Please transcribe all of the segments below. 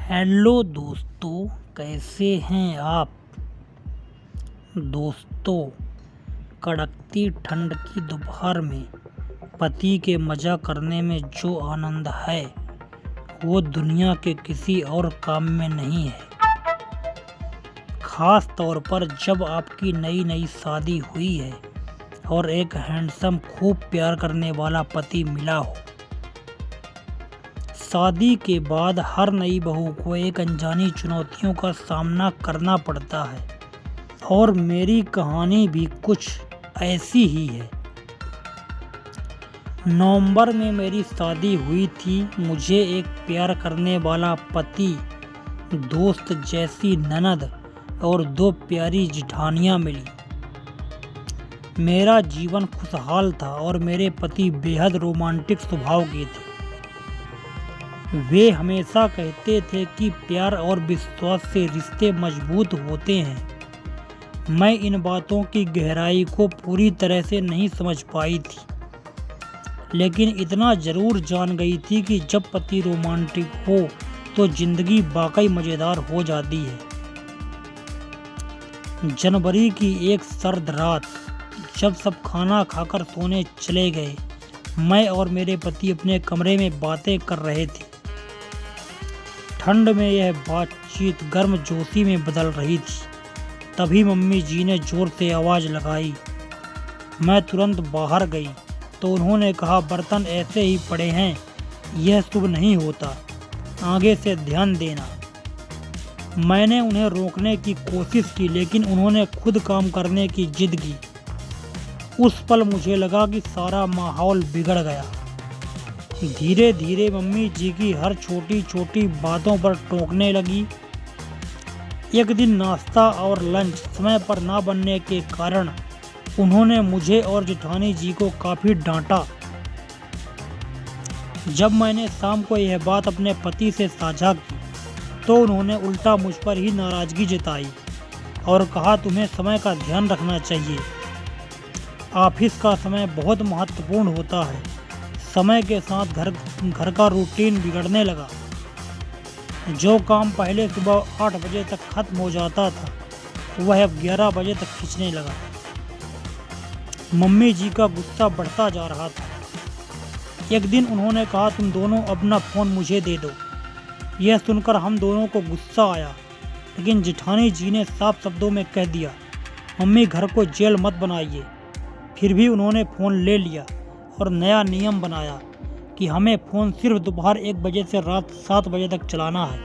Hello दोस्तों, कैसे हैं आप। दोस्तों, कड़कती ठंड की दोपहर में पति के मज़ा करने में जो आनंद है वो दुनिया के किसी और काम में नहीं है। ख़ास तौर पर जब आपकी नई नई शादी हुई है और एक हैंडसम खूब प्यार करने वाला पति मिला हो। शादी के बाद हर नई बहू को एक अनजानी चुनौतियों का सामना करना पड़ता है और मेरी कहानी भी कुछ ऐसी ही है। नवंबर में मेरी शादी हुई थी। मुझे एक प्यार करने वाला पति, दोस्त जैसी ननद और 2 प्यारी जेठानियाँ मिली। मेरा जीवन खुशहाल था और मेरे पति बेहद रोमांटिक स्वभाव के थे। वे हमेशा कहते थे कि प्यार और विश्वास से रिश्ते मजबूत होते हैं। मैं इन बातों की गहराई को पूरी तरह से नहीं समझ पाई थी, लेकिन इतना ज़रूर जान गई थी कि जब पति रोमांटिक हो तो ज़िंदगी वाकई मज़ेदार हो जाती है। जनवरी की एक सर्द रात, जब सब खाना खाकर सोने चले गए, मैं और मेरे पति अपने कमरे में बातें कर रहे थे। ठंड में यह बातचीत गर्मजोशी में बदल रही थी। तभी मम्मी जी ने ज़ोर से आवाज़ लगाई। मैं तुरंत बाहर गई तो उन्होंने कहा, बर्तन ऐसे ही पड़े हैं, यह शुभ नहीं होता, आगे से ध्यान देना। मैंने उन्हें रोकने की कोशिश की, लेकिन उन्होंने खुद काम करने की जिद की। उस पल मुझे लगा कि सारा माहौल बिगड़ गया। धीरे धीरे मम्मी जी की हर छोटी छोटी बातों पर टोकने लगी। एक दिन नाश्ता और लंच समय पर ना बनने के कारण उन्होंने मुझे और जेठानी जी को काफ़ी डांटा। जब मैंने शाम को यह बात अपने पति से साझा की तो उन्होंने उल्टा मुझ पर ही नाराज़गी जताई और कहा, तुम्हें समय का ध्यान रखना चाहिए। ऑफिस का समय बहुत महत्वपूर्ण होता है। समय के साथ घर का रूटीन बिगड़ने लगा। जो काम पहले सुबह 8 बजे तक खत्म हो जाता था वह अब 11 बजे तक खींचने लगा। मम्मी जी का गुस्सा बढ़ता जा रहा था। एक दिन उन्होंने कहा, तुम दोनों अपना फ़ोन मुझे दे दो। यह सुनकर हम दोनों को गुस्सा आया, लेकिन जेठानी जी ने साफ शब्दों में कह दिया, मम्मी घर को जेल मत बनाइए। फिर भी उन्होंने फ़ोन ले लिया और नया नियम बनाया कि हमें फ़ोन सिर्फ दोपहर 1 बजे से रात 7 बजे तक चलाना है।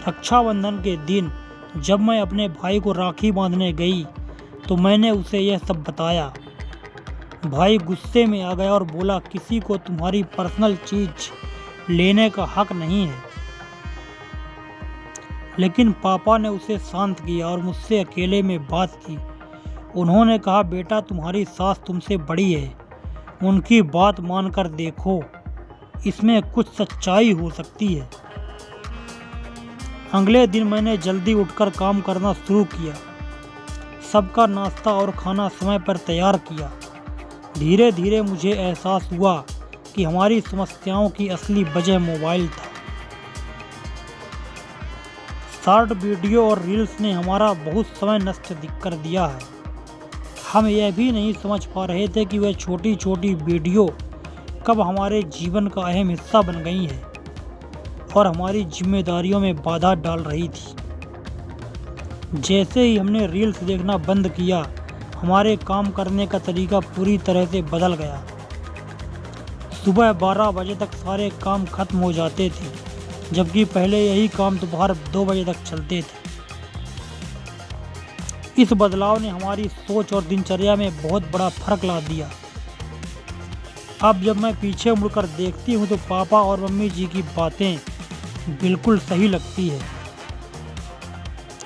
रक्षाबंधन के दिन जब मैं अपने भाई को राखी बांधने गई तो मैंने उसे यह सब बताया। भाई गुस्से में आ गया और बोला, किसी को तुम्हारी पर्सनल चीज़ लेने का हक नहीं है। लेकिन पापा ने उसे शांत किया और मुझसे अकेले में बात की। उन्होंने कहा, बेटा तुम्हारी सास तुमसे बड़ी है, उनकी बात मानकर देखो, इसमें कुछ सच्चाई हो सकती है। अगले दिन मैंने जल्दी उठकर काम करना शुरू किया। सबका नाश्ता और खाना समय पर तैयार किया। धीरे धीरे मुझे एहसास हुआ कि हमारी समस्याओं की असली वजह मोबाइल था। शॉर्ट वीडियो और रील्स ने हमारा बहुत समय नष्ट कर दिया है। हम यह भी नहीं समझ पा रहे थे कि वह छोटी छोटी वीडियो कब हमारे जीवन का अहम हिस्सा बन गई हैं और हमारी जिम्मेदारियों में बाधा डाल रही थी। जैसे ही हमने रील्स देखना बंद किया, हमारे काम करने का तरीका पूरी तरह से बदल गया। सुबह 12 बजे तक सारे काम खत्म हो जाते थे, जबकि पहले यही काम दोपहर 2 बजे तक चलते थे। इस बदलाव ने हमारी सोच और दिनचर्या में बहुत बड़ा फर्क ला दिया। अब जब मैं पीछे मुड़कर देखती हूँ तो पापा और मम्मी जी की बातें बिल्कुल सही लगती है।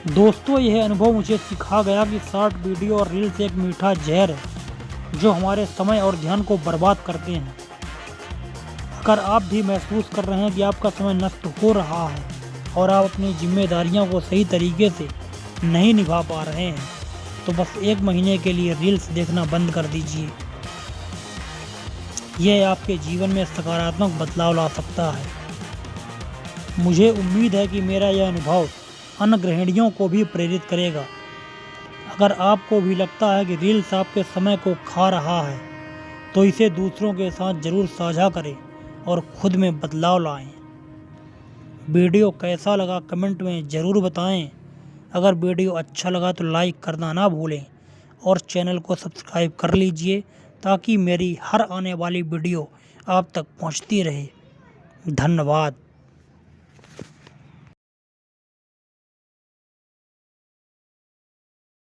दोस्तों, यह अनुभव मुझे सिखा गया कि शॉर्ट वीडियो और रील्स एक मीठा जहर है जो हमारे समय और ध्यान को बर्बाद करते हैं। अगर आप भी महसूस कर रहे हैं कि आपका समय नष्ट हो रहा है और आप अपनी जिम्मेदारियों को सही तरीके से नहीं निभा पा रहे हैं, तो बस 1 महीने के लिए रील्स देखना बंद कर दीजिए। यह आपके जीवन में सकारात्मक बदलाव ला सकता है। मुझे उम्मीद है कि मेरा यह अनुभव अन्य गृहिणियों को भी प्रेरित करेगा। अगर आपको भी लगता है कि रील्स आपके समय को खा रहा है तो इसे दूसरों के साथ ज़रूर साझा करें और खुद में बदलाव लाएं। वीडियो कैसा लगा कमेंट में ज़रूर बताएं। अगर वीडियो अच्छा लगा तो लाइक करना ना भूलें और चैनल को सब्सक्राइब कर लीजिए ताकि मेरी हर आने वाली वीडियो आप तक पहुंचती रहे। धन्यवाद।